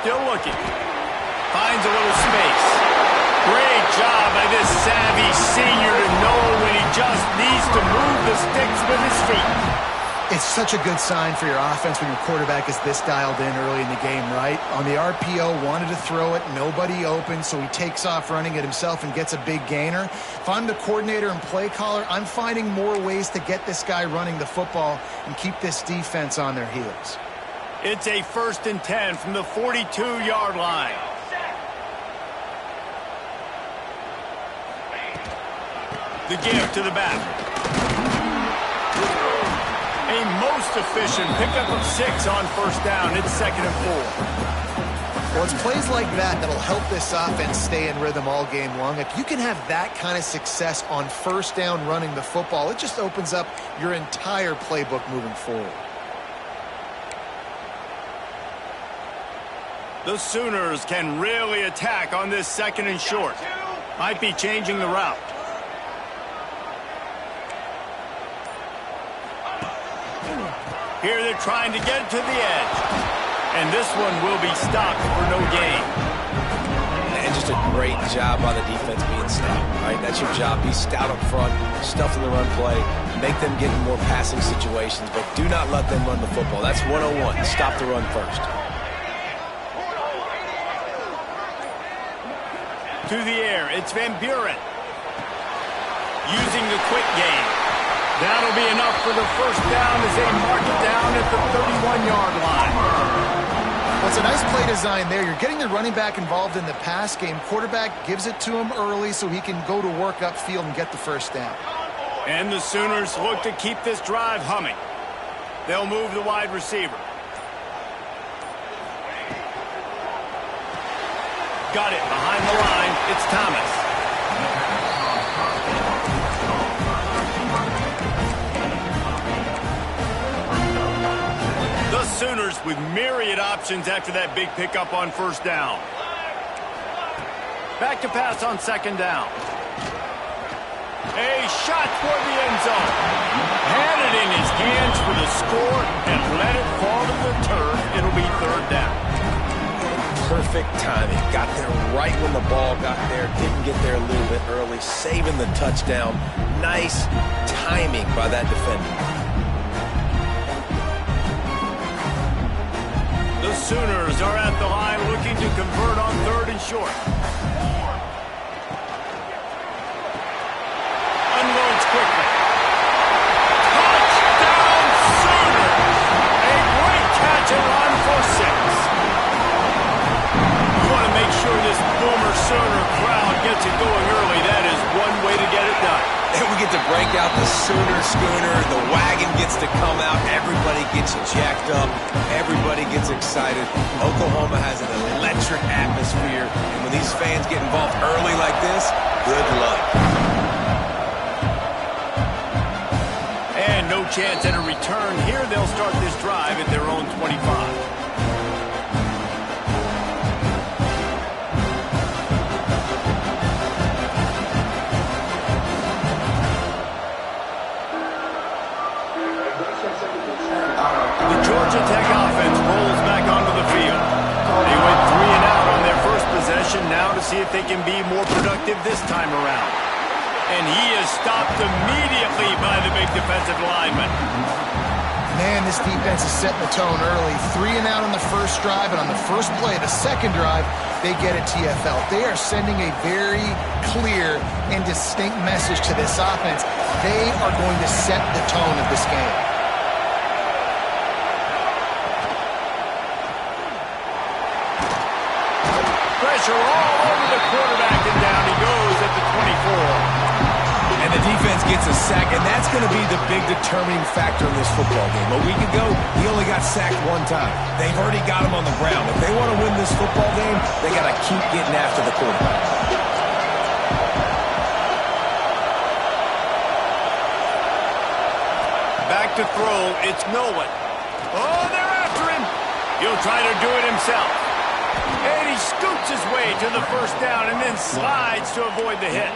still looking. Finds a little space. Great job by this savvy senior to know when he just needs to move the sticks with his feet. It's such a good sign for your offense when your quarterback is this dialed in early in the game, right? On the RPO, wanted to throw it, nobody open, so he takes off running it himself and gets a big gainer. If I'm the coordinator and play caller, I'm finding more ways to get this guy running the football and keep this defense on their heels. It's a 1st and 10 from the 42-yard line. The give to the back. A most efficient pickup of 6 on 1st down. It's 2nd and 4. Well, it's plays like that that'll help this offense stay in rhythm all game long. If you can have that kind of success on 1st down running the football, it just opens up your entire playbook moving forward. The Sooners can really attack on this 2nd and short. Might be changing the route. Here they're trying to get to the edge. And this one will be stopped for no gain. And just a great job by the defense being stout, right? That's your job. Be stout up front, stuff in the run play, make them get in more passing situations, but do not let them run the football. That's 101. Stop the run first. To the air, it's Van Buren. Using the quick game. That'll be enough for the 1st down as they mark it down at the 31-yard line. Well, it's a nice play design there. You're getting the running back involved in the pass game. Quarterback gives it to him early so he can go to work upfield and get the 1st down. And the Sooners look to keep this drive humming. They'll move the wide receiver. Got it behind the line. It's Thomas. The Sooners with myriad options after that big pickup on 1st down. Back to pass on 2nd down. A shot toward the end zone. Had it in his hands for the score and let it fall to the turf. It'll be 3rd down. Perfect timing. Got there right when the ball got there. Didn't get there a little bit early. Saving the touchdown. Nice timing by that defender. The Sooners are at the line looking to convert on 3rd and short. Unloads quickly. Touchdown Sooners! A great catch and run for 6. You want to make sure this Boomer Sooner crowd gets it going early. That is one way to get it done. And we get to break out the Sooner schooner. The wagon gets to come out. Everybody gets jacked up. Everybody gets excited. Oklahoma has an electric atmosphere. And when these fans get involved early like this, good luck. And no chance at a return here. They'll start this drive at their own 25. Georgia Tech offense rolls back onto the field. They went 3 and out on their first possession, now to see if they can be more productive this time around. And he is stopped immediately by the big defensive lineman. Man, this defense is setting the tone early. 3 and out on the first drive, and on the first play, the second drive, they get a TFL. They are sending a very clear and distinct message to this offense. They are going to set the tone of this game. Pressure all over the quarterback, and down he goes at the 24. And the defense gets a sack, and that's going to be the big determining factor in this football game. A week ago, he only got sacked 1 time. They've already got him on the ground. If they want to win this football game, they got to keep getting after the quarterback. Back to throw, it's Nolan. Oh, they're after him. He'll try to do it himself. And he scoots his way to the first down and then slides to avoid the hit.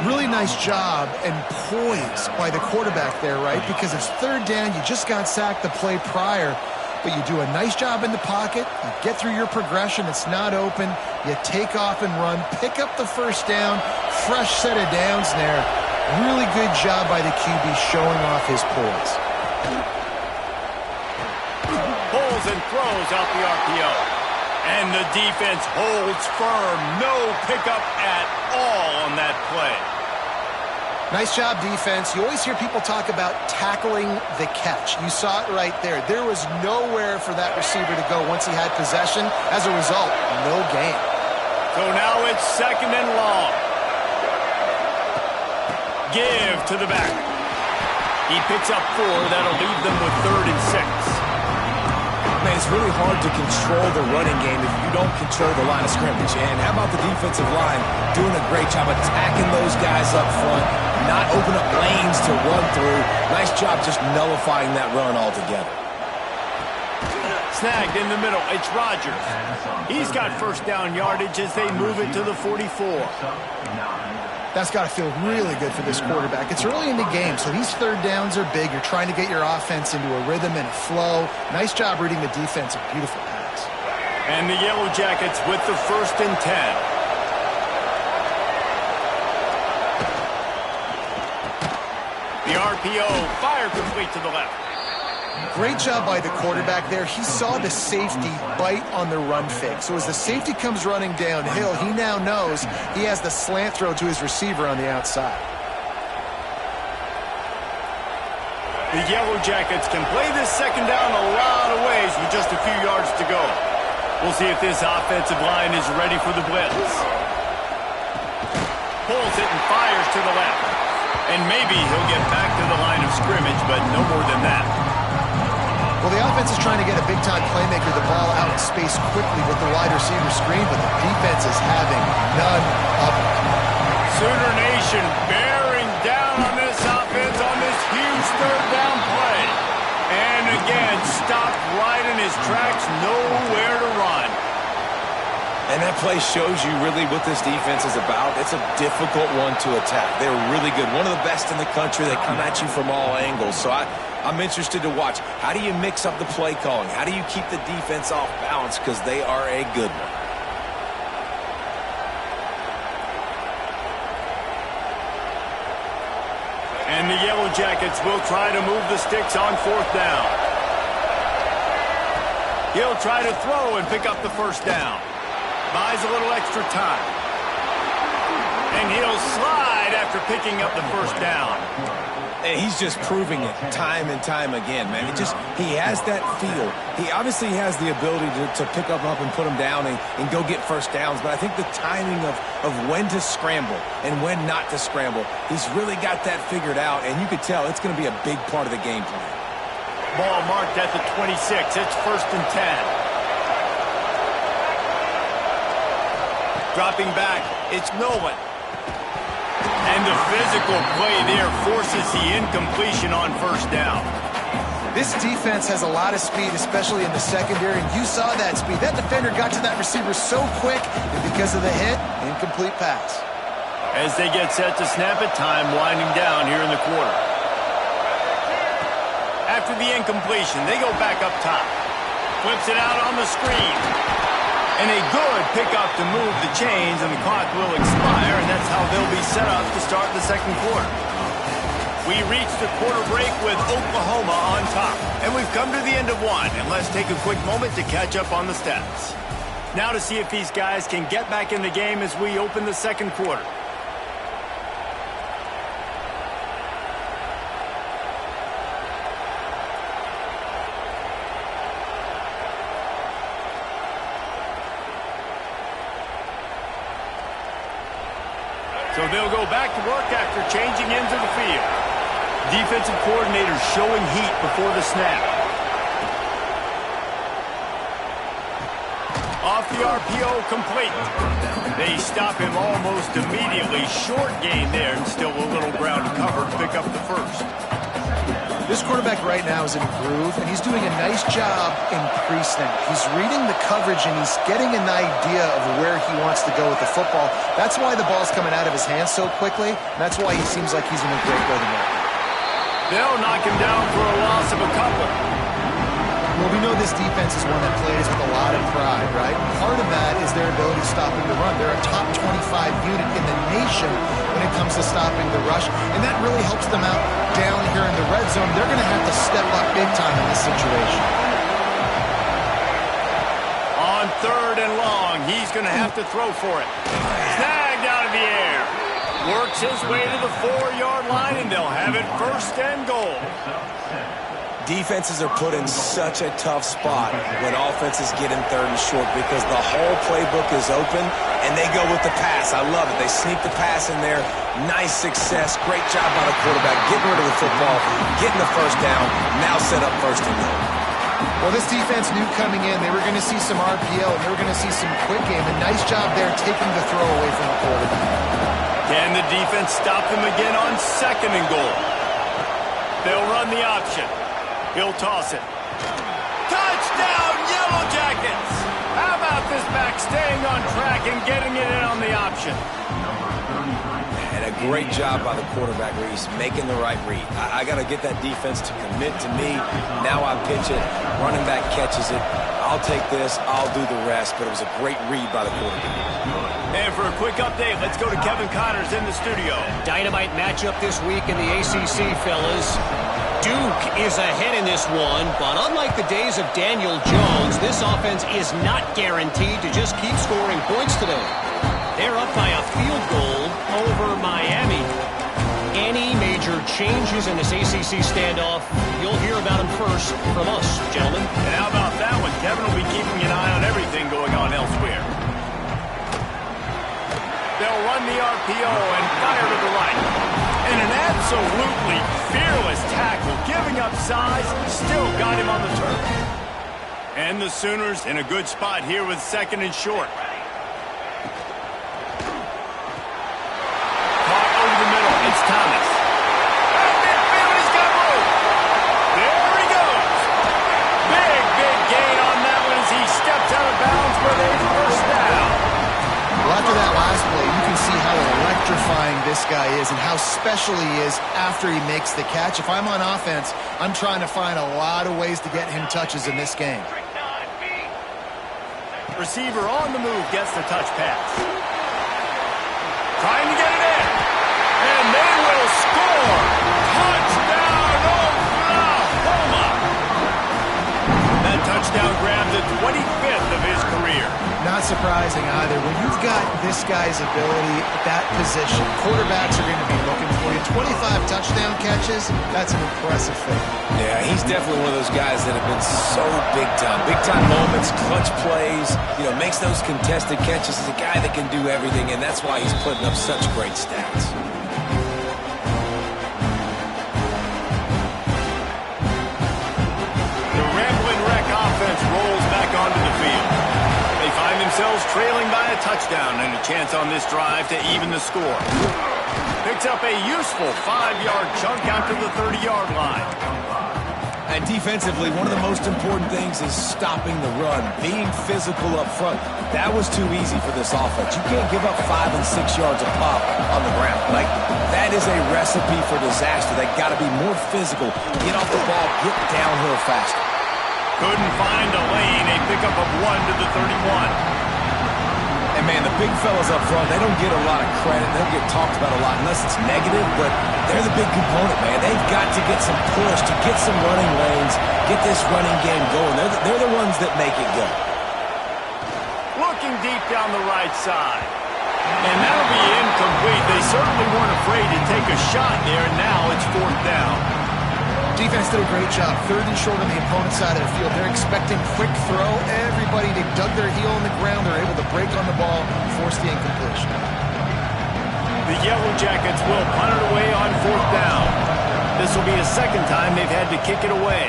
Really nice job and poise by the quarterback there, right? Because it's 3rd down, you just got sacked the play prior. but you do a nice job in the pocket. You get through your progression. It's not open. You take off and run, pick up the first down, fresh set of downs there. Really good job by the QB showing off his poise. Pulls and throws out the RPO. And the defense holds firm. No pickup at all on that play. Nice job, defense. You always hear people talk about tackling the catch. You saw it right there. There was nowhere for that receiver to go once he had possession. As a result, no gain. So now it's 2nd and long. Give to the back. He picks up 4. That'll leave them with 3rd and 6. Man, it's really hard to control the running game if you don't control the line of scrimmage. And how about the defensive line doing a great job attacking those guys up front, not open up lanes to run through. Nice job just nullifying that run altogether. Snagged in the middle. It's Rodgers. He's got first down yardage as they move it to the 44. That's got to feel really good for this quarterback. It's early in the game, so these third downs are big. You're trying to get your offense into a rhythm and a flow. Nice job reading the defense. A beautiful pass. And the Yellow Jackets with the 1st and 10. The RPO fired complete to the left. Great job by the quarterback there. He saw the safety bite on the run fake. So as the safety comes running downhill, he now knows he has the slant throw to his receiver on the outside. The Yellow Jackets can play this 2nd down a lot of ways with just a few yards to go. We'll see if this offensive line is ready for the blitz. Pulls it and fires to the left. And maybe he'll get back to the line of scrimmage, but no more than that. Well, the offense is trying to get a big-time playmaker the ball out in space quickly with the wide receiver screen, but the defense is having none of it. Sooner Nation bearing down on this offense on this huge 3rd down play. And again, stopped right in his tracks, nowhere to run. And that play shows you really what this defense is about. It's a difficult one to attack. They're really good. One of the best in the country. They come at you from all angles. So I'm interested to watch. How do you mix up the play calling? How do you keep the defense off balance? Because they are a good one. And the Yellow Jackets will try to move the sticks on 4th down. He'll try to throw and pick up the first down. Buys a little extra time. And he'll slide after picking up the first down. And he's just proving it time and time again, man. He has that feel. He obviously has the ability to pick up and put them down and go get first downs. But I think the timing of when to scramble and when not to scramble, he's really got that figured out. And you could tell it's going to be a big part of the game plan. Ball marked at the 26. It's 1st and 10. Dropping back, it's Nolan. And the physical play there forces the incompletion on first down. This defense has a lot of speed, especially in the secondary, and you saw that speed. That defender got to that receiver so quick, and because of the hit, incomplete pass. As they get set to snap it, time winding down here in the quarter. After the incompletion, they go back up top. Flips it out on the screen. And a good pickup to move the chains, and the clock will expire, and that's how they'll be set up to start the 2nd quarter. We reach the quarter break with Oklahoma on top, and we've come to the end of one, and let's take a quick moment to catch up on the stats. Now to see if these guys can get back in the game as we open the 2nd quarter. So they'll go back to work after changing into the field. Defensive coordinator showing heat before the snap. Off the RPO, complete. They stop him almost immediately. Short gain there, and still a little ground covered to pick up the first. This quarterback right now is in a groove, and he's doing a nice job in pre-snap. He's reading the coverage, and he's getting an idea of where he wants to go with the football. That's why the ball's coming out of his hands so quickly, and that's why he seems like he's in a great rhythm right now. They'll knock him down for a loss of a couple. Well, we know this defense is one that plays with a lot of pride, right? Part of that is their ability stopping the run. They're a top 25 unit in the nation when it comes to stopping the rush, and that really helps them out down here in the red zone. They're going to have to step up big time in this situation. On 3rd and long, he's going to have to throw for it. Snagged out of the air. Works his way to the 4-yard line, and they'll have it 1st and goal. Defenses are put in such a tough spot when offenses get in 3rd and short because the whole playbook is open, and they go with the pass. I love it. They sneak the pass in there. Nice success. Great job by the quarterback getting rid of the football, getting the 1st down, now set up 1st and goal. Well, this defense knew coming in they were going to see some RPO, and they were going to see some quick game. A nice job there taking the throw away from the quarterback. Can the defense stop them again on 2nd and goal? They'll run the option. He'll toss it. Touchdown, Yellow Jackets! How about this back staying on track and getting it in on the option? And a great job by the quarterback, Reese, making the right read. I got to get that defense to commit to me. Now I pitch it. Running back catches it. I'll take this. I'll do the rest. But it was a great read by the quarterback. And for a quick update, let's go to Kevin Connors in the studio. Dynamite matchup this week in the ACC, fellas. Duke is ahead in this one, but unlike the days of Daniel Jones, this offense is not guaranteed to just keep scoring points today. They're up by a field goal over Miami. Any major changes in this ACC standoff, you'll hear about them first from us, gentlemen. And how about that one? Kevin will be keeping an eye on everything going on elsewhere. They'll run the RPO and fire to the right. And an absolutely fearless tackle, giving up size, still got him on the turf. And the Sooners in a good spot here with 2nd and short. Caught over the middle, it's Thomas. At midfield, he's got room. There he goes. Big gain on that one as he steps out of bounds for a 1st down. Well, after that last play, you can see how electrifying this guy is and how special he is after he makes the catch. If I'm on offense, I'm trying to find a lot of ways to get him touches in this game. Receiver on the move gets the touch pass. Trying to get it in. And they will score. Touchdown, Oklahoma. That touchdown grabbed the 25th of his career. Not surprising either. When you've got this guy's ability at that position, quarterbacks are going to be looking for you. 25 touchdown catches, that's an impressive thing. Yeah, he's definitely one of those guys that have been so big time. Big time moments, clutch plays, makes those contested catches. He's a guy that can do everything, and that's why he's putting up such great stats. The Rambling Wreck offense rolls back onto the field. They find themselves trailing by a touchdown and a chance on this drive to even the score. Picks up a useful 5-yard chunk out to the 30-yard line. And defensively, one of the most important things is stopping the run, being physical up front. That was too easy for this offense. You can't give up 5 and 6 yards a pop on the ground. That is a recipe for disaster. They got to be more physical, get off the ball, get downhill faster. Couldn't find a lane. A pickup of 1 to the 31. And, man, the big fellas up front, they don't get a lot of credit. They don't get talked about a lot unless it's negative, but they're the big component, man. They've got to get some push, to get some running lanes, get this running game going. They're the ones that make it go. Looking deep down the right side. And that'll be incomplete. They certainly weren't afraid to take a shot there, and now it's 4th down. Defense did a great job. 3rd and short on the opponent's side of the field. They're expecting quick throw. Everybody, they dug their heel on the ground. They're able to break on the ball, force the incompletion. The Yellow Jackets will punt it away on 4th down. This will be the 2nd time they've had to kick it away.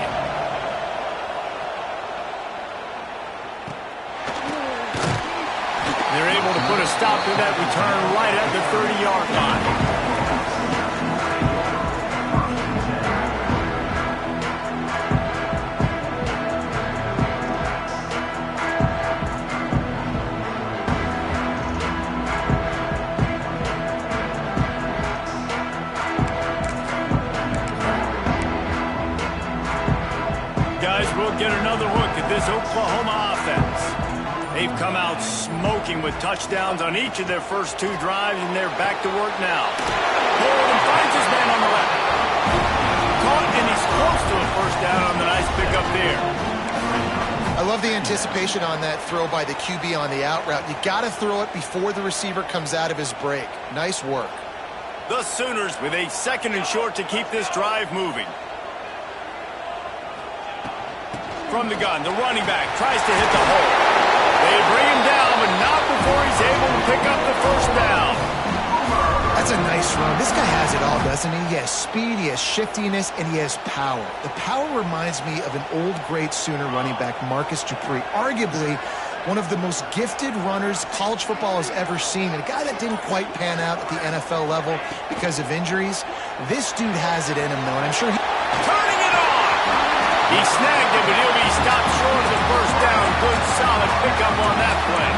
They're able to put a stop to that return right at the 30-yard line. as we'll get another look at this Oklahoma offense. They've come out smoking with touchdowns on each of their first 2 drives, and they're back to work now. Bolden finds his man on the left. Caught, and he's close to a first down on the nice pickup there. I love the anticipation on that throw by the QB on the out route. You got to throw it before the receiver comes out of his break. Nice work. The Sooners with a 2nd and short to keep this drive moving. From the gun, the running back tries to hit the hole. They bring him down, but not before he's able to pick up the first down. That's a nice run. This guy has it all, doesn't he? He has speed, he has shiftiness, and he has power. The power reminds me of an old great Sooner running back, Marcus Dupree, arguably one of the most gifted runners college football has ever seen, and a guy that didn't quite pan out at the NFL level because of injuries. This dude has it in him, though, and I'm sure he... Turning it on! He snagged it, but he'll be stopped short of the first down. Good, solid pickup on that play.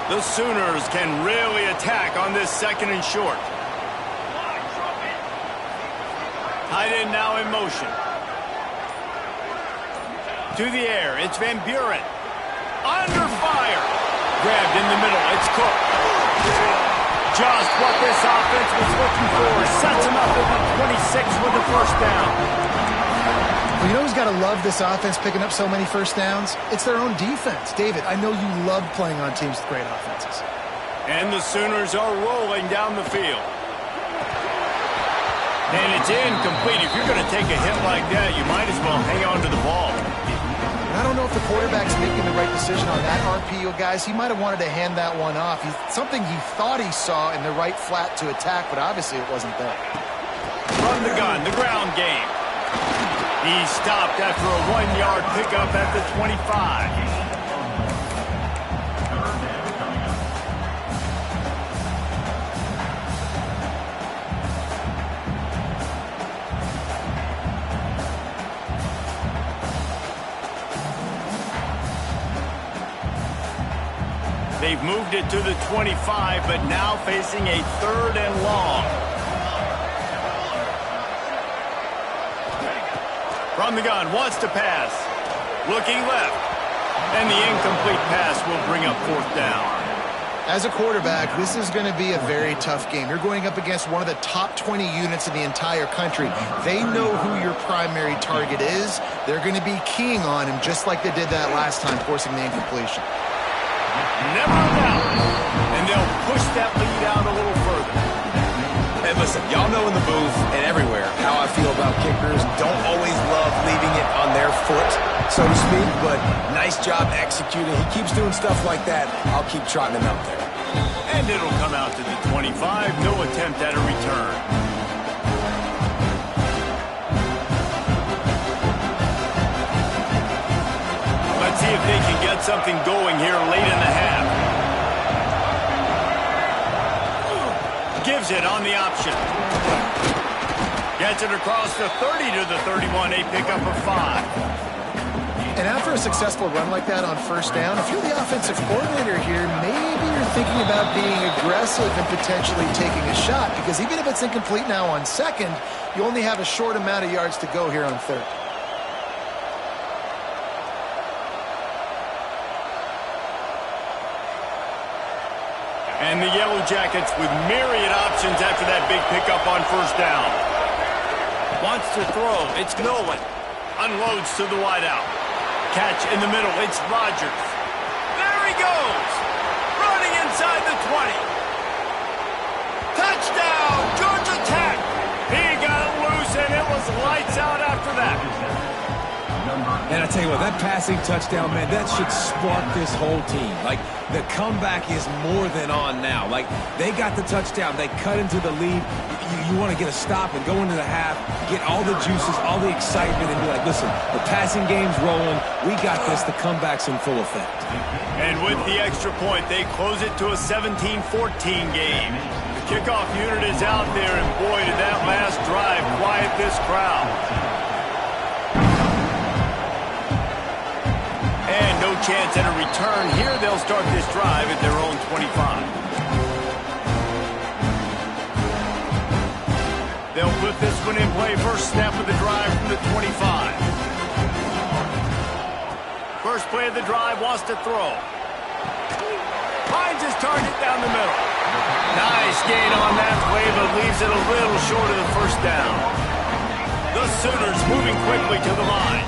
The Sooners can really attack on this 2nd and short. Tight end now in motion. To the air, it's Van Buren. Under fire. Grabbed in the middle, it's Cook. Just what this offense was looking for. Sets him up at the 26 with the first down. Well, you know who's got to love this offense picking up so many first downs? It's their own defense. David, I know you love playing on teams with great offenses. And the Sooners are rolling down the field. And it's incomplete. If you're going to take a hit like that, you might as well hang on to the ball. I don't know if the quarterback's making the right decision on that RPO, guys. He might have wanted to hand that one off. Something he thought he saw in the right flat to attack, but obviously it wasn't there. From the gun, the ground game. He stopped after a 1-yard pickup at the 25. They've moved it to the 25, but now facing a 3rd and long. From the gun, wants to pass. Looking left. And the incomplete pass will bring up 4th down. As a quarterback, this is going to be a very tough game. You're going up against one of the top 20 units in the entire country. They know who your primary target is. They're going to be keying on him just like they did that last time, forcing the incompletion. Never a doubt. And they'll push that lead out a little further. And listen, y'all know in the booth and everywhere how I feel about kickers. Don't always love leaving it on their foot, so to speak, but nice job executing. He keeps doing stuff like that. I'll keep trotting him out there. And it'll come out to the 25. No attempt at a return. Let's see if they can get something going here late in the half. Gives it on the option. Gets it across the 30 to the 31, a pickup of 5. And after a successful run like that on first down, if you're the offensive coordinator here, maybe you're thinking about being aggressive and potentially taking a shot, because even if it's incomplete now on 2nd, you only have a short amount of yards to go here on 3rd. And the Yellow Jackets with myriad options after that big pickup on first down. Wants to throw. It's Nolan. Unloads to the wideout. Catch in the middle. It's Rodgers. There he goes. Running inside the 20. Touchdown, Georgia Tech. He got it loose, and it was lights out after that. And I tell you what, that passing touchdown, man, that should spark this whole team. Like, the comeback is more than on now. Like, they got the touchdown. They cut into the lead. You want to get a stop and go into the half, get all the juices, all the excitement, and be like, listen, the passing game's rolling. We got this. The comeback's in full effect. And with the extra point, they close it to a 17-14 game. The kickoff unit is out there, and boy, did that last drive quiet this crowd. And no chance at a return here. They'll start this drive at their own 25. They'll put play, first snap of the drive from the 25. First play of the drive, wants to throw. Finds his target down the middle. Nice gain on that play, but leaves it a little short of the first down. The Sooners moving quickly to the line.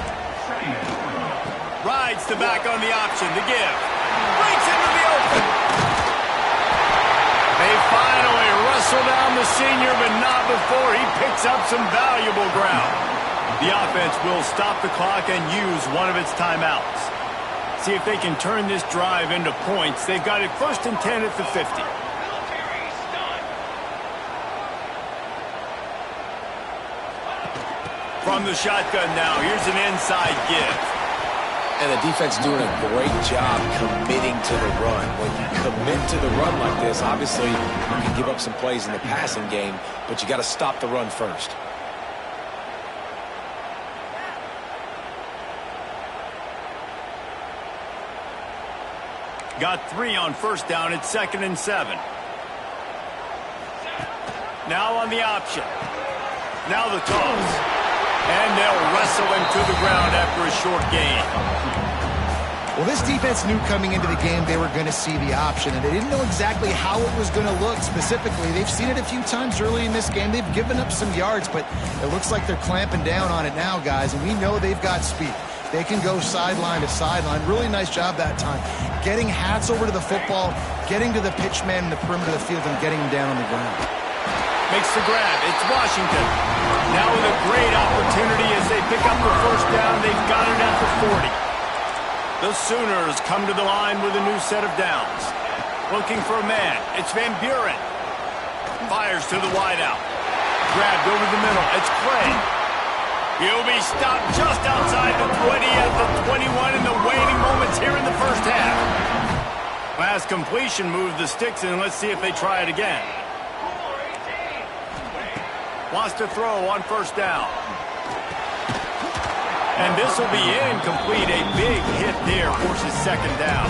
Rides the back on the option, the give. Breaks into the open. They finally wrestle down the senior, but not before he picks up some valuable ground. The offense will stop the clock and use one of its timeouts. See if they can turn this drive into points. They've got it 1st and 10 at the 50. From the shotgun now, here's an inside give. And the defense doing a great job committing to the run. When you commit to the run like this, obviously you can give up some plays in the passing game, but you got to stop the run first. Got 3 on first down at 2nd and 7. Now on the option. Now the toss. And they'll wrestle him to the ground after a short gain. Well, this defense knew coming into the game they were going to see the option, and they didn't know exactly how it was going to look specifically. They've seen it a few times early in this game. They've given up some yards, but it looks like they're clamping down on it now, guys, and we know they've got speed. They can go sideline to sideline. Really nice job that time. Getting hats over to the football, getting to the pitch man in the perimeter of the field, and getting him down on the ground. Makes the grab. It's Washington. Now with a great opportunity as they pick up the first down. They've got it at the 40. The Sooners come to the line with a new set of downs. Looking for a man. It's Van Buren. Fires to the wideout. Grabbed over the middle. It's Clay. He'll be stopped just outside the 20 at the 21 in the waning moments here in the first half. Last completion moved the sticks in. Let's see if they try it again. Wants to throw on first down. And this will be incomplete. A big hit there forces 2nd down.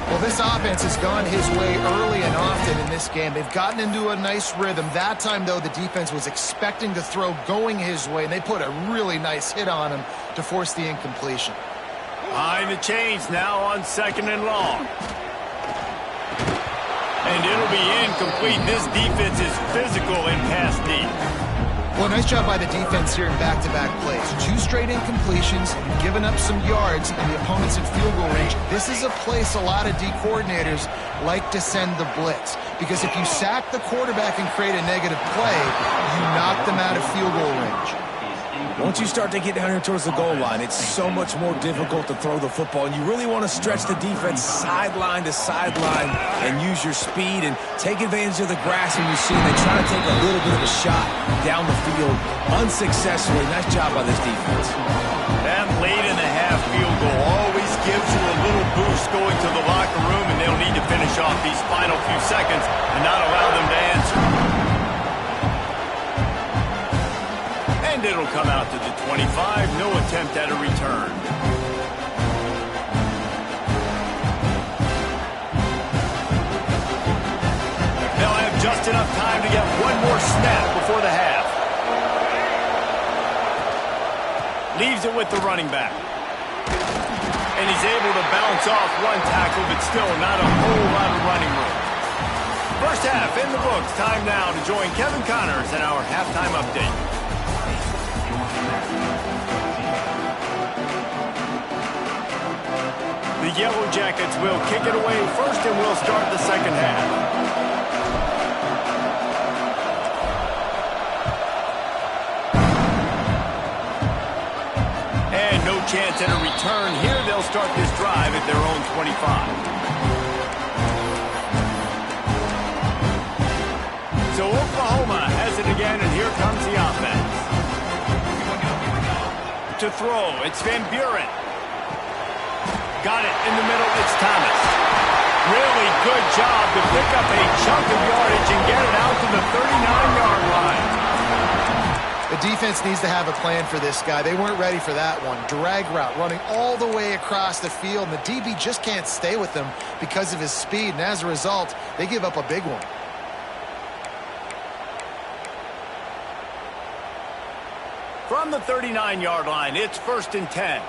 Well, this offense has gone his way early and often in this game. They've gotten into a nice rhythm. That time, though, the defense was expecting to throw going his way, and they put a really nice hit on him to force the incompletion. Behind the chains now on 2nd and long. And it'll be incomplete. This defense is physical in pass deep. Well, nice job by the defense here in back-to-back plays. 2 straight incompletions, giving up some yards, and the opponent's in field goal range. This is a place a lot of D coordinators like to send the blitz. Because if you sack the quarterback and create a negative play, you knock them out of field goal range. Once you start to get down here towards the goal line, it's so much more difficult to throw the football, and you really want to stretch the defense sideline to sideline and use your speed and take advantage of the grass when you see they try to take a little bit of a shot down the field unsuccessfully. Nice job by this defense. That late in the half field goal always gives you a little boost going to the locker room, and they'll need to finish off these final few seconds and not allow them to answer. And it'll come out to the 25. No attempt at a return. They'll have just enough time to get one more snap before the half. Leaves it with the running back. And he's able to bounce off one tackle, but still not a whole lot of running room. First half in the books. Time now to join Kevin Connors in our halftime update. The Yellow Jackets will kick it away first, and we'll start the second half. And no chance at a return here. They'll start this drive at their own 25. So Oklahoma has it again, and here comes the offense. To throw, it's Van Buren. Got it in the middle, it's Thomas. Really good job to pick up a chunk of yardage and get it out to the 39-yard line. The defense needs to have a plan for this guy. They weren't ready for that one. Drag route, running all the way across the field, and the DB just can't stay with him because of his speed, and as a result, they give up a big one. From the 39-yard line, it's 1st and 10.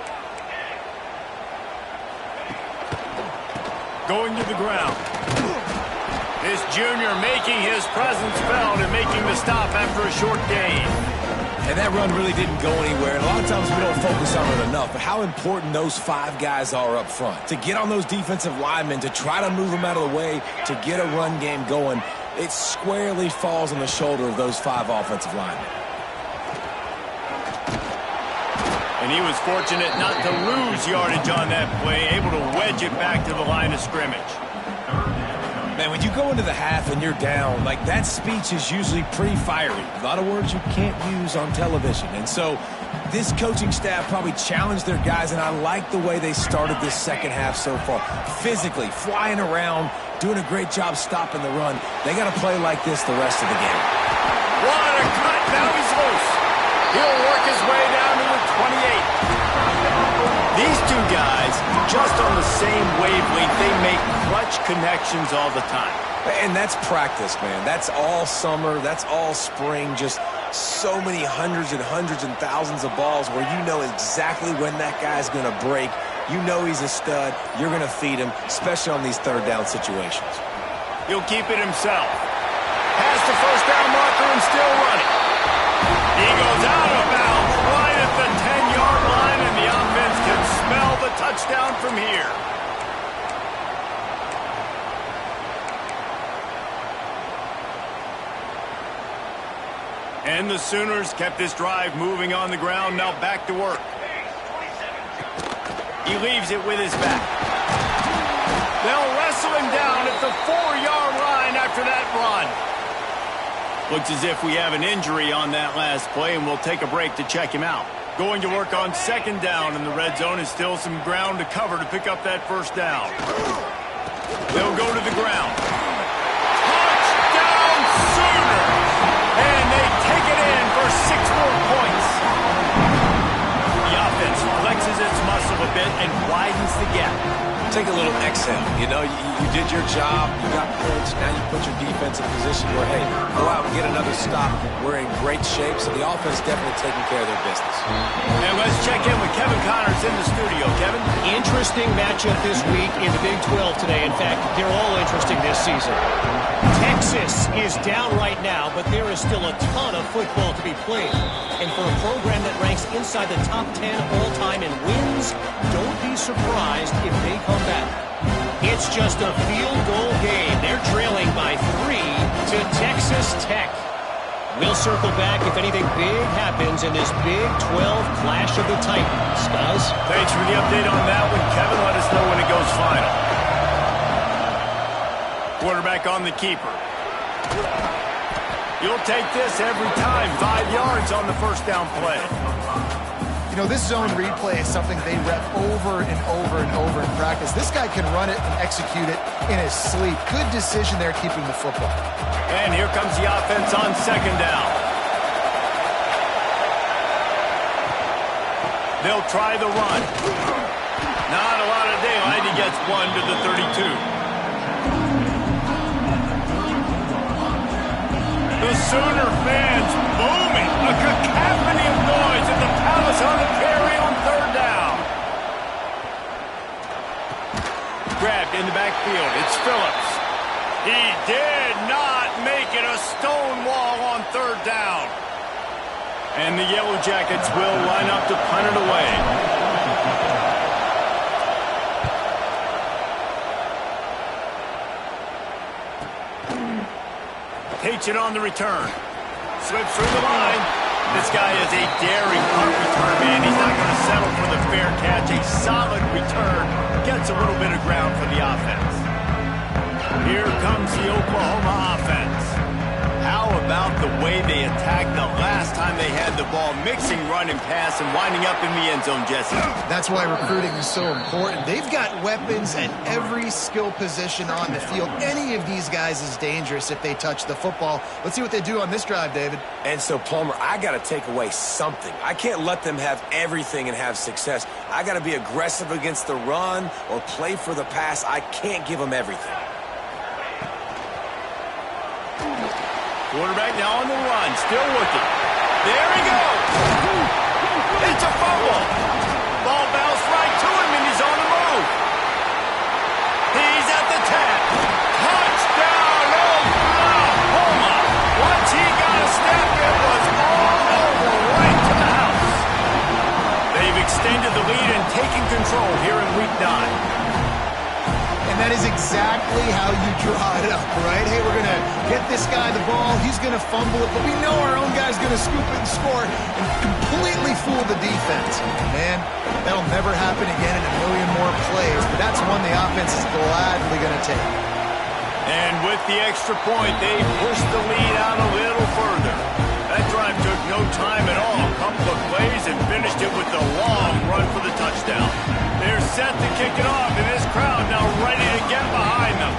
Going to the ground. This junior making his presence felt and making the stop after a short gain. And that run really didn't go anywhere. And a lot of times we don't focus on it enough. But how important those 5 guys are up front. To get on those defensive linemen, to try to move them out of the way, to get a run game going, it squarely falls on the shoulder of those 5 offensive linemen. And he was fortunate not to lose yardage on that play, able to wedge it back to the line of scrimmage. Man, when you go into the half and you're down, like that speech is usually pretty fiery. A lot of words you can't use on television. And so this coaching staff probably challenged their guys, and I like the way they started this second half so far. Physically, flying around, doing a great job stopping the run. They got to play like this the rest of the game. What a cut! Now he's loose. He'll work his way down to the 28. These 2 guys, just on the same wavelength, they make clutch connections all the time. And that's practice, man. That's all summer. That's all spring. Just so many hundreds and thousands of balls where you know exactly when that guy's going to break. You know he's a stud. You're going to feed him, especially on these third down situations. He'll keep it himself. Has the first down marker and still running. He goes out of bounds right at the 10-yard line, and the offense can smell the touchdown from here. And the Sooners kept this drive moving on the ground, now back to work. He leaves it with his back. They'll wrestle him down at the 4-yard line after that run. Looks as if we have an injury on that last play, and we'll take a break to check him out. Going to work on 2nd down, and the red zone is still some ground to cover to pick up that first down. They'll go to the ground. Touchdown Sooners! And they take it in for 6 more points. The offense flexes its muscle a bit and widens the gap. Take a little exhale. You know, you did your job. You got points. Now you put your defense in position where, hey, go out and get another stop. We're in great shape, so the offense definitely taking care of their business. And let's check in with Kevin Connors in the studio. Kevin? Interesting matchup this week in the Big 12 today. In fact, they're all interesting this season. Texas is down right now, but there is still a ton of football to be played. And for a program that ranks inside the top 10 all-time in wins, don't be surprised if they come back. It's just a field goal game. They're trailing by 3 to Texas Tech. We'll circle back if anything big happens in this Big 12 clash of the Titans. Guys? Thanks for the update on that one, Kevin. Let us know when it goes final. Quarterback on the keeper. You'll take this every time. 5 yards on the first down play. You know, this zone replay is something they rep over and over and over in practice. This guy can run it and execute it in his sleep. Good decision there keeping the football. And here comes the offense on 2nd down. They'll try the run. Not a lot of daylight. He gets 1 to the 32. The Sooner fans booming. A cacophony of noise at the Palace on the carry on 3rd down. Grabbed in the backfield. It's Phillips. He did not make it. A stone wall on 3rd down. And the Yellow Jackets will line up to punt it away. Takes it on the return. Slips through the line. This guy is a daring punt return man. He's not going to settle for the fair catch. A solid return. Gets a little bit of ground for the offense. Here comes the Oklahoma offense. How about the way they attacked the last time they had the ball, mixing run and pass and winding up in the end zone, Jesse? That's why recruiting is so important. They've got weapons at every skill position on the field. Any of these guys is dangerous if they touch the football. Let's see what they do on this drive, David. And so, Plummer, I got to take away something. I can't let them have everything and have success. I got to be aggressive against the run or play for the pass. I can't give them everything. Quarterback now on the run, still looking. There he goes. It's a fumble. Ball bounced right to him, and he's on the move. He's at the 10. Touchdown, Oklahoma. Once he got a step, it was all over, right to the house. They've extended the lead and taken control here in Week 9. And that is exactly how you draw it up, right? Hey, we're going to get this guy the ball. He's going to fumble it, but we know our own guy's going to scoop it and score and completely fool the defense. Man, that'll never happen again in a million more plays, but that's one the offense is gladly going to take. And with the extra point, they pushed the lead out a little further. That drive took no time at all. A couple of plays and finished it with a long run for the touchdown. They're set to kick it off, and this crowd now ready to get behind them.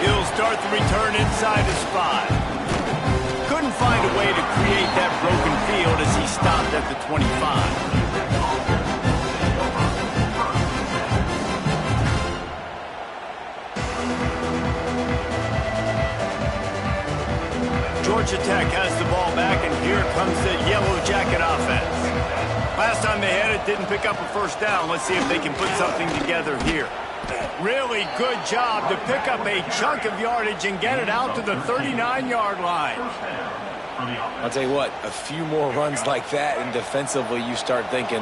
He'll start the return inside his 5. Couldn't find a way to create that broken field as he stopped at the 25. Georgia Tech has the ball back, and here comes the Yellow Jacket offense. Last time they had it, didn't pick up a first down. Let's see if they can put something together here. Really good job to pick up a chunk of yardage and get it out to the 39-yard line. I'll tell you what, a few more runs like that, and defensively you start thinking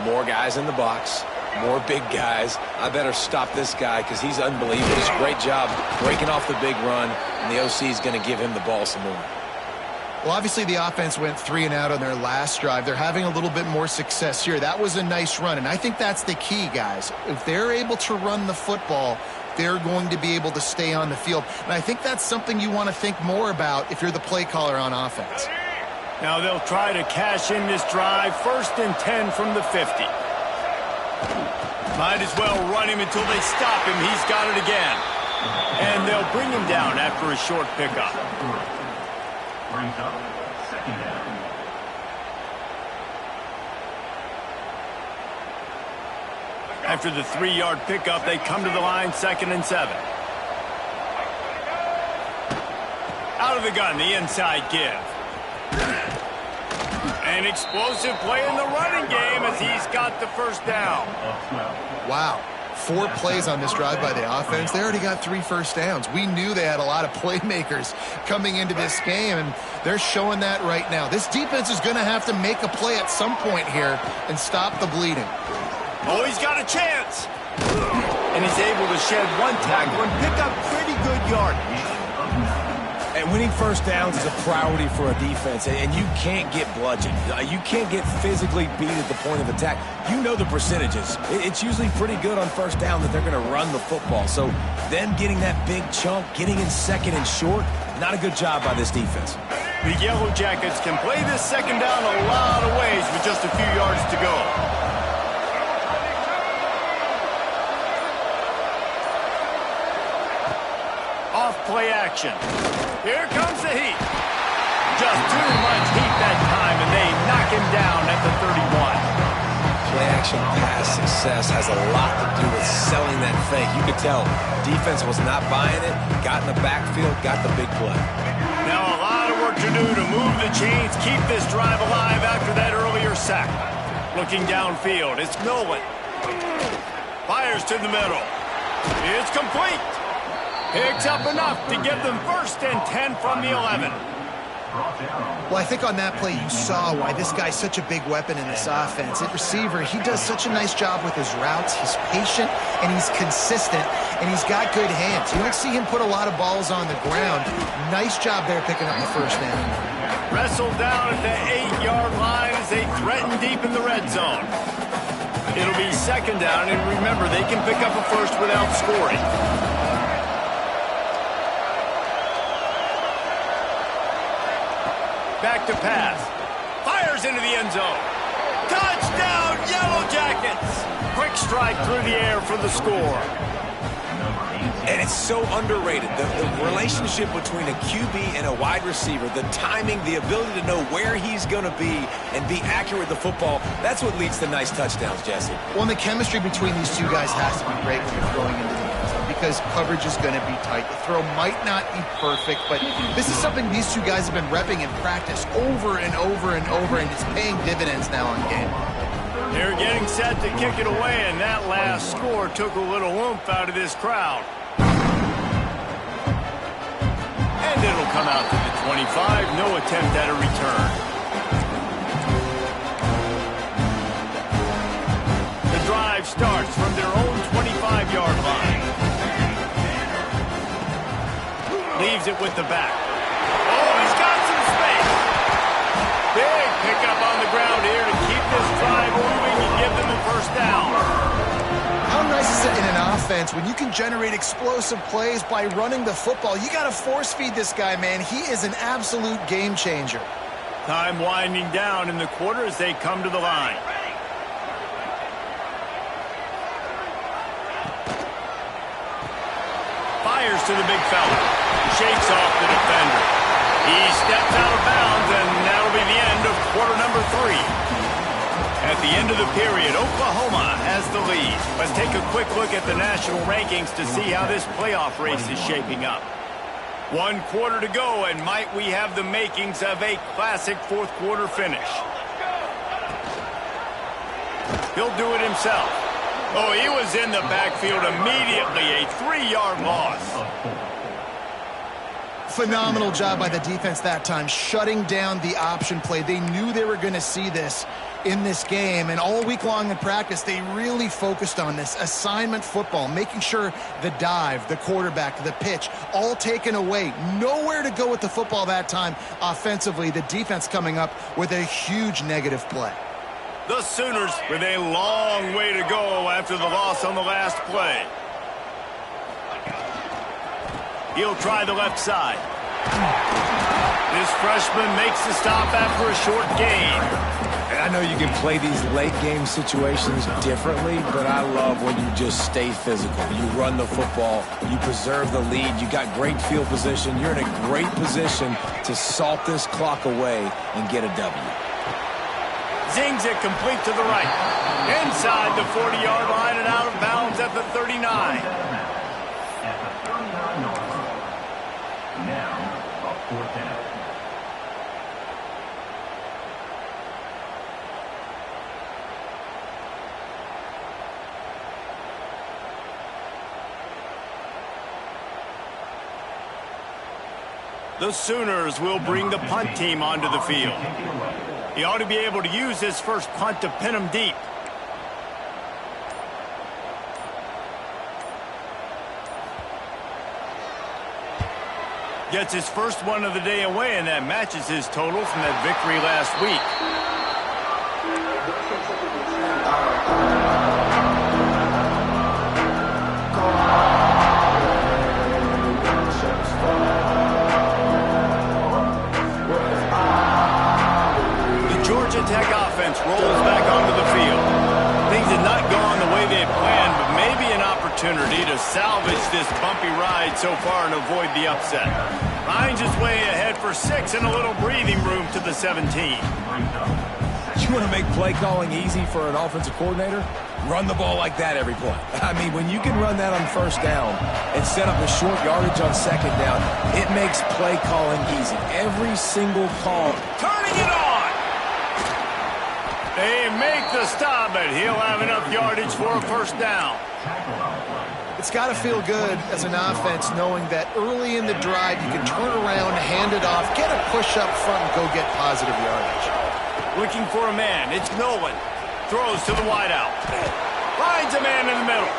more guys in the box, more big guys. I better stop this guy because he's unbelievable. He's a great job breaking off the big run, and the OC is going to give him the ball some more. Well, obviously the offense went 3 and out on their last drive. They're having a little bit more success here. That was a nice run, and I think that's the key, guys. If they're able to run the football, they're going to be able to stay on the field. And I think that's something you want to think more about if you're the play caller on offense. Now they'll try to cash in this drive. 1st and 10 from the 50. Might as well run him until they stop him. He's got it again. And they'll bring him down after a short pickup. Brings up 2nd down. After the 3-yard pickup, they come to the line, 2nd and 7. Out of the gun, the inside give. An explosive play in the running game as he's got the first down. Wow. 4 plays on this drive by the offense. They already got 3 first downs. We knew they had a lot of playmakers coming into this game, and they're showing that right now. This defense is going to have to make a play at some point here and stop the bleeding. Oh, he's got a chance. And he's able to shed 1 tackle and pick up pretty good yardage. And winning first downs is a priority for a defense, and you can't get bludgeoned. You can't get physically beat at the point of attack. You know the percentages. It's usually pretty good on first down that they're going to run the football. So them getting that big chunk, getting in 2nd and short, not a good job by this defense. The Yellow Jackets can play this 2nd down a lot of ways with just a few yards to go. Off play action. Here comes the heat. Just too much heat that time, and they knock him down at the 31. Play action pass success has a lot to do with selling that fake. You could tell defense was not buying it, got in the backfield, got the big play. Now a lot of work to do to move the chains, keep this drive alive after that earlier sack. Looking downfield, it's Nolan. Fires to the middle. It's complete. Picks up enough to give them 1st and 10 from the 11. Well, I think on that play you saw why this guy's such a big weapon in this offense. At receiver, he does such a nice job with his routes. He's patient, and he's consistent, and he's got good hands. You don't see him put a lot of balls on the ground. Nice job there picking up the first down. Wrestled down at the 8-yard line as they threaten deep in the red zone. It'll be 2nd down, and remember, they can pick up a first without scoring. Back to pass. Fires into the end zone. Touchdown, Yellow Jackets! Quick strike through the air for the score. And it's so underrated. The relationship between a QB and a wide receiver, the timing, the ability to know where he's going to be and be accurate with the football, that's what leads to nice touchdowns, Jesse. Well, and the chemistry between these two guys has to be great when you're throwing into the end zone, because coverage is going to be tight. The throw might not be perfect, but this is something these two guys have been repping in practice over and over and over, and it's paying dividends now in game. They're getting set to kick it away, and that last score took a little oomph out of this crowd. And it'll come out to the 25. No attempt at a return. The drive starts from their own 25-yard line. Leaves it with the back. Oh, he's got some space. Big pickup on the ground here to keep this drive moving and give them the first down. How nice is it in an offense when you can generate explosive plays by running the football? You got to force feed this guy, man. He is an absolute game changer. Time winding down in the quarter as they come to the line. Fires to the big fella. Shakes off the defender. He steps out of bounds, and that'll be the end of quarter number 3. At the end of the period, Oklahoma has the lead. Let's take a quick look at the national rankings to see how this playoff race is shaping up. 1 quarter to go, and might we have the makings of a classic fourth quarter finish. He'll do it himself. Oh, he was in the backfield immediately. A 3-yard loss. Phenomenal job by the defense that time, shutting down the option play. They knew they were going to see this in this game, and all week long in practice, they really focused on this assignment football, making sure the dive, the quarterback, the pitch, all taken away. Nowhere to go with the football that time offensively. The defense coming up with a huge negative play. The Sooners with a long way to go after the loss on the last play. He'll try the left side. This freshman makes the stop after a short gain. And I know you can play these late game situations differently, but I love when you just stay physical. You run the football, you preserve the lead, you got great field position, you're in a great position to salt this clock away and get a W. Zings it complete to the right. Inside the 40-yard line and out of bounds at the 39. At the 39-yard line. Now, a 4th down. The Sooners will bring the punt team onto the field. He ought to be able to use his first punt to pin him deep. Gets his first one of the day away, and that matches his total from that victory last week. Tech offense rolls back onto the field. Things had not gone the way they had planned, but maybe an opportunity to salvage this bumpy ride so far and avoid the upset. Finds his way ahead for 6 and a little breathing room to the 17. You want to make play calling easy for an offensive coordinator? Run the ball like that every play. I mean, when you can run that on first down and set up a short yardage on second down, it makes play calling easy. Every single call. Turning it on! They make the stop, but he'll have enough yardage for a first down. It's got to feel good as an offense knowing that early in the drive you can turn around, hand it off, get a push up front, and go get positive yardage. Looking for a man. It's Nolan. Throws to the wideout. Finds a man in the middle.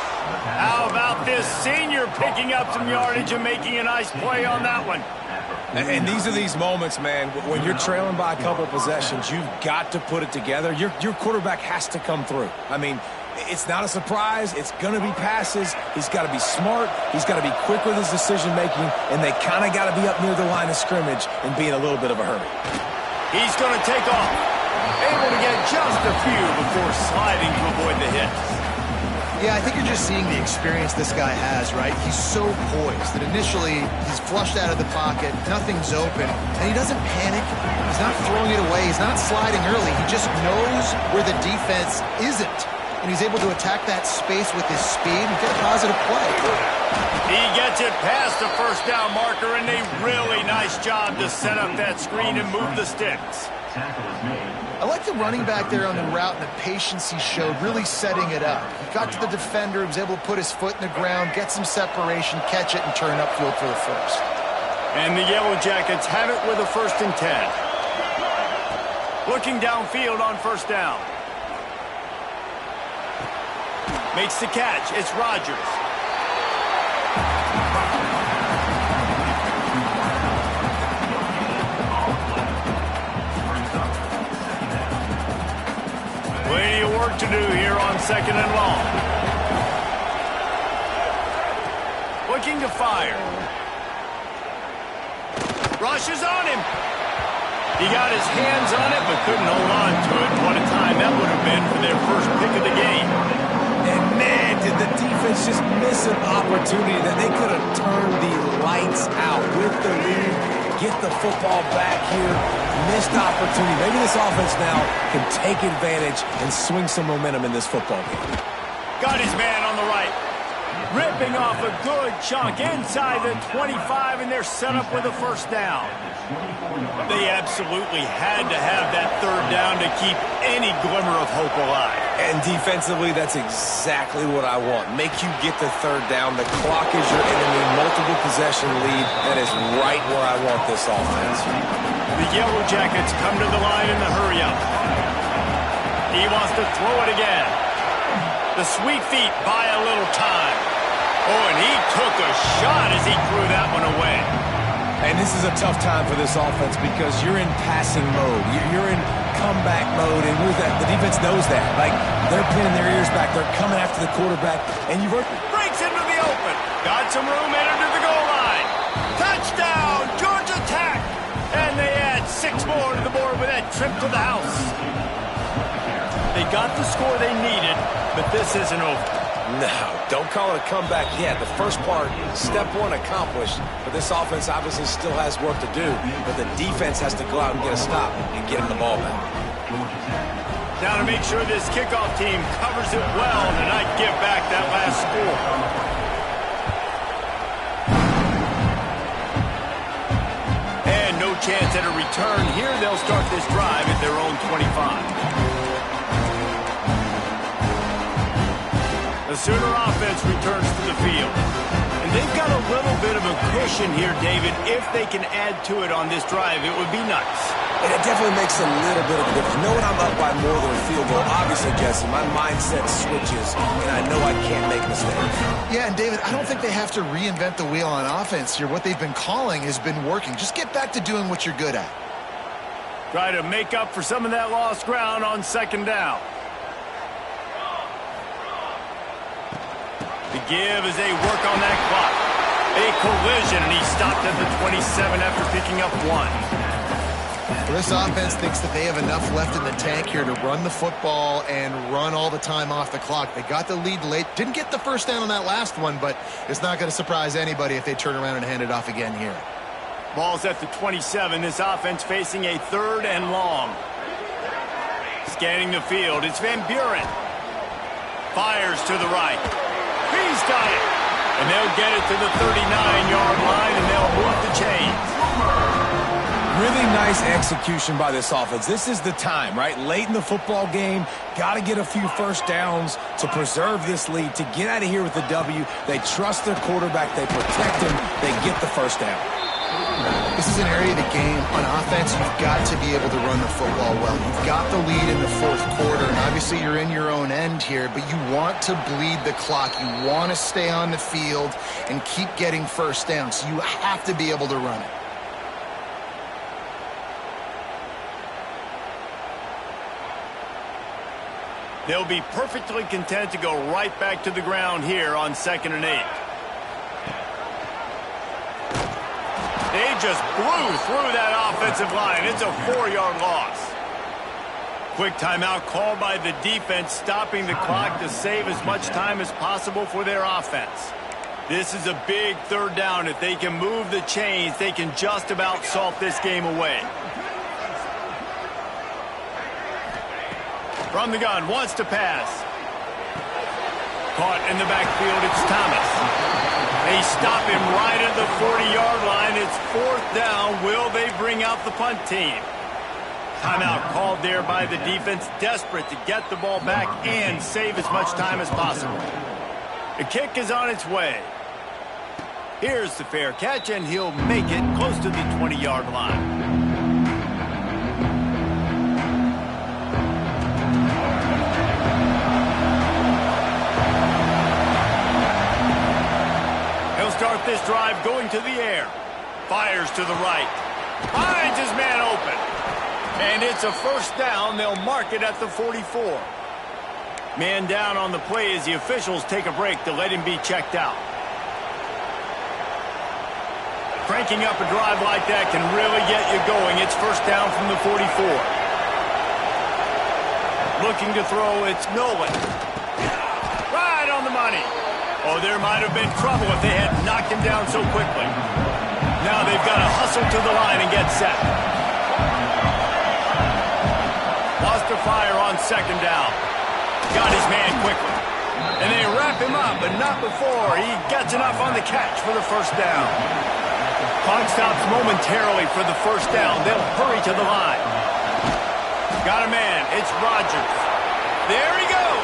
How about this senior picking up some yardage and making a nice play on that one? And these are these moments, man, when you're trailing by a couple of possessions, you've got to put it together. Your quarterback has to come through. I mean, it's not a surprise. It's going to be passes. He's got to be smart. He's got to be quick with his decision-making, and they kind of got to be up near the line of scrimmage and be in a little bit of a hurry. He's going to take off. Able to get just a few before sliding to avoid the hit. Yeah, I think you're just seeing the experience this guy has, right? He's so poised that initially he's flushed out of the pocket, nothing's open, and he doesn't panic. He's not throwing it away. He's not sliding early. He just knows where the defense isn't. and he's able to attack that space with his speed and get a positive play. He gets it past the first down marker, and a really nice job to set up that screen and move the sticks. I like the running back there on the route and the patience he showed, really setting it up. He got to the defender, he was able to put his foot in the ground, get some separation, catch it, and turn upfield for the first. And the Yellow Jackets have it with a 1st and 10. Looking downfield on first down. Makes the catch. It's Rodgers. Plenty of work to do here on 2nd and long. Looking to fire. Rushes on him. He got his hands on it, but couldn't hold on to it. What a time that would have been for their first pick of the game. And man, did the defense just miss an opportunity that they could have turned the lights out with the lead, get the football back here. Missed opportunity. Maybe this offense now can take advantage and swing some momentum in this football game. Got his man on the right. Ripping off a good chunk inside the 25, and they're set up with a first down. They absolutely had to have that 3rd down to keep any glimmer of hope alive. And defensively, that's exactly what I want. Make you get the 3rd down. The clock is your enemy. Multiple possession lead. That is right where I want this offense. The Yellow Jackets come to the line in the hurry-up. He wants to throw it again. The sweet feet buy a little time. Oh, and he took a shot as he threw that one away. And this is a tough time for this offense because you're in passing mode. You're in comeback mode, and with that, the defense knows that. Like, they're pinning their ears back. They're coming after the quarterback, and you've heard... Breaks into the open. Got some room, entered to the goal line. Touchdown, Georgia Tech. And they add 6 more to the board with that trip to the house. They got the score they needed, but this isn't over. No, don't call it a comeback yet. The first part, step 1 accomplished, but this offense obviously still has work to do, but the defense has to go out and get a stop and get him the ball back. Now to make sure this kickoff team covers it well and not give back that last score. And no chance at a return here. They'll start this drive at their own 25. The Sooner offense returns to the field. And they've got a little bit of a cushion here, David. If they can add to it on this drive, it would be nice. And it definitely makes a little bit of a difference. Knowing I'm up by more than a field goal, obviously, Jesse, my mindset switches, and I know I can't make mistakes. Yeah, and David, I don't think they have to reinvent the wheel on offense here. What they've been calling has been working. Just get back to doing what you're good at. Try to make up for some of that lost ground on 2nd down. The give as they work on that clock. A collision, and he stopped at the 27 after picking up 1. Well, this offense thinks that they have enough left in the tank here to run the football and run all the time off the clock. They got the lead late. Didn't get the first down on that last one, but it's not going to surprise anybody if they turn around and hand it off again here. Ball's at the 27. This offense facing a 3rd and long. Scanning the field. It's Van Buren. Fires to the right. He's got it. And they'll get it to the 39-yard line, and they'll move the chains. Really nice execution by this offense. This is the time, right? Late in the football game, got to get a few first downs to preserve this lead, to get out of here with the W. They trust their quarterback. They protect him. They get the first down. This is an area of the game on offense you've got to be able to run the football well. You've got the lead in the 4th quarter, and obviously you're in your own end here, but you want to bleed the clock. You want to stay on the field and keep getting first down, so you have to be able to run it. They'll be perfectly content to go right back to the ground here on 2nd and 8. They just blew through that offensive line. It's a 4-yard loss. Quick timeout called by the defense, stopping the clock to save as much time as possible for their offense. This is a big 3rd down. If they can move the chains, they can just about salt this game away. From the gun, wants to pass. Caught in the backfield, it's Thomas. They stop him right at the 40-yard line. It's 4th down. Will they bring out the punt team? Timeout called there by the defense, desperate to get the ball back and save as much time as possible. The kick is on its way. Here's the fair catch, and he'll make it close to the 20-yard line. Start this drive going to the air. Fires to the right. Finds his man open. And it's a 1st down. They'll mark it at the 44. Man down on the play as the officials take a break to let him be checked out. Cranking up a drive like that can really get you going. It's 1st down from the 44. Looking to throw, it's Nolan. Right on the money. Oh, there might have been trouble if they had knocked him down so quickly. Now they've got to hustle to the line and get set. Lost a fire on 2nd down. Got his man quickly. And they wrap him up, but not before he gets enough on the catch for the 1st down. Clock stops momentarily for the 1st down. They'll hurry to the line. Got a man. It's Rodgers. There he goes.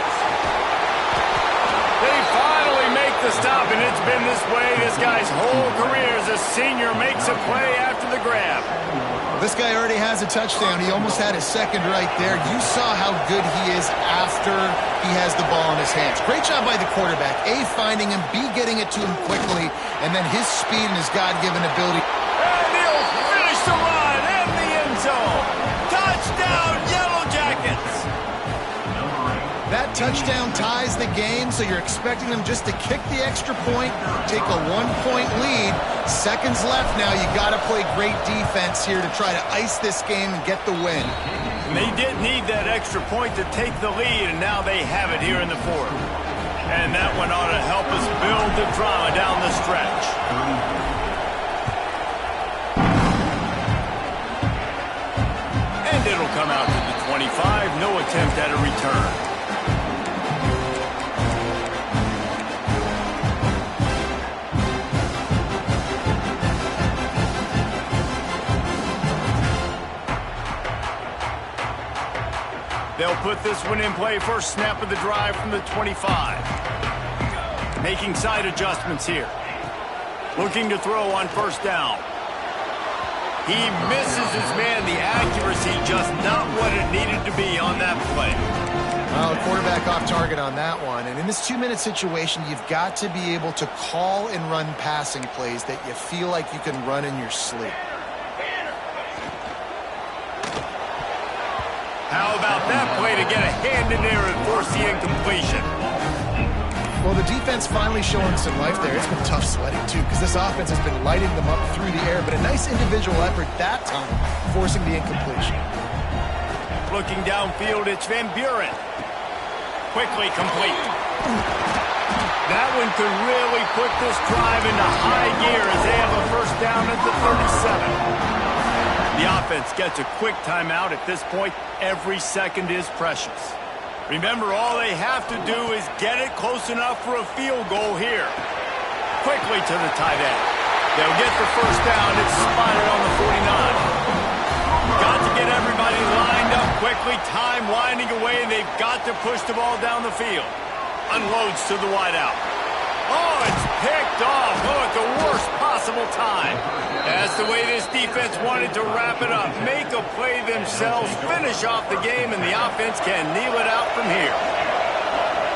They finally make the stop, and it's been this way this guy's whole career as a senior. Makes a play after the grab. This guy already has a touchdown. He almost had his 2nd right there. You saw how good he is after he has the ball in his hands. Great job by the quarterback. A, finding him, B, getting it to him quickly, and then his speed and his God-given ability. And he'll finish the run in the end zone. Touchdown, Yellow Jackets. That touchdown ties the game, so you're expecting them just to kick the extra point, take a 1-point lead. Seconds left now. You got to play great defense here to try to ice this game and get the win. And they did need that extra point to take the lead, and now they have it here in the 4th. And that one ought to help us build the drama down the stretch. And it'll come out to the 25. No attempt at a return. They'll put this one in play. First snap of the drive from the 25. Making side adjustments here. Looking to throw on 1st down. He misses his man. The accuracy just not what it needed to be on that play. Well, the quarterback off target on that one. And in this 2-minute situation, you've got to be able to call and run passing plays that you feel like you can run in your sleep. How about that play to get a hand in there and force the incompletion? Well, the defense finally showing some life there. It's been tough sledding, too, because this offense has been lighting them up through the air. But a nice individual effort that time, forcing the incompletion. Looking downfield, it's Van Buren. Quickly complete. That one could really put this drive into high gear as they have a 1st down at the 37. The offense gets a quick timeout. At this point, every second is precious. Remember, all they have to do is get it close enough for a field goal here. Quickly to the tight end. They'll get the 1st down. It's spotted on the 49. Got to get everybody lined up quickly. Time winding away, and they've got to push the ball down the field. Unloads to the wideout. Oh, it's picked off. Oh, at the worst possible time. That's the way this defense wanted to wrap it up. Make a play themselves, finish off the game, and the offense can kneel it out from here.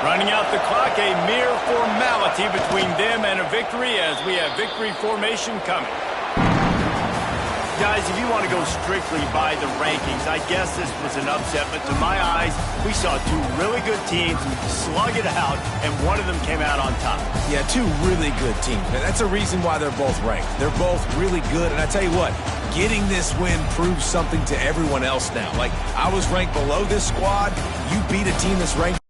Running out the clock, a mere formality between them and a victory as we have victory formation coming. Guys, if you want to go strictly by the rankings, I guess this was an upset, but to my eyes, we saw 2 really good teams slug it out, and one of them came out on top. Yeah, 2 really good teams. And that's a reason why they're both ranked. They're both really good, and I tell you what, getting this win proves something to everyone else now. Like, I was ranked below this squad. You beat a team that's ranked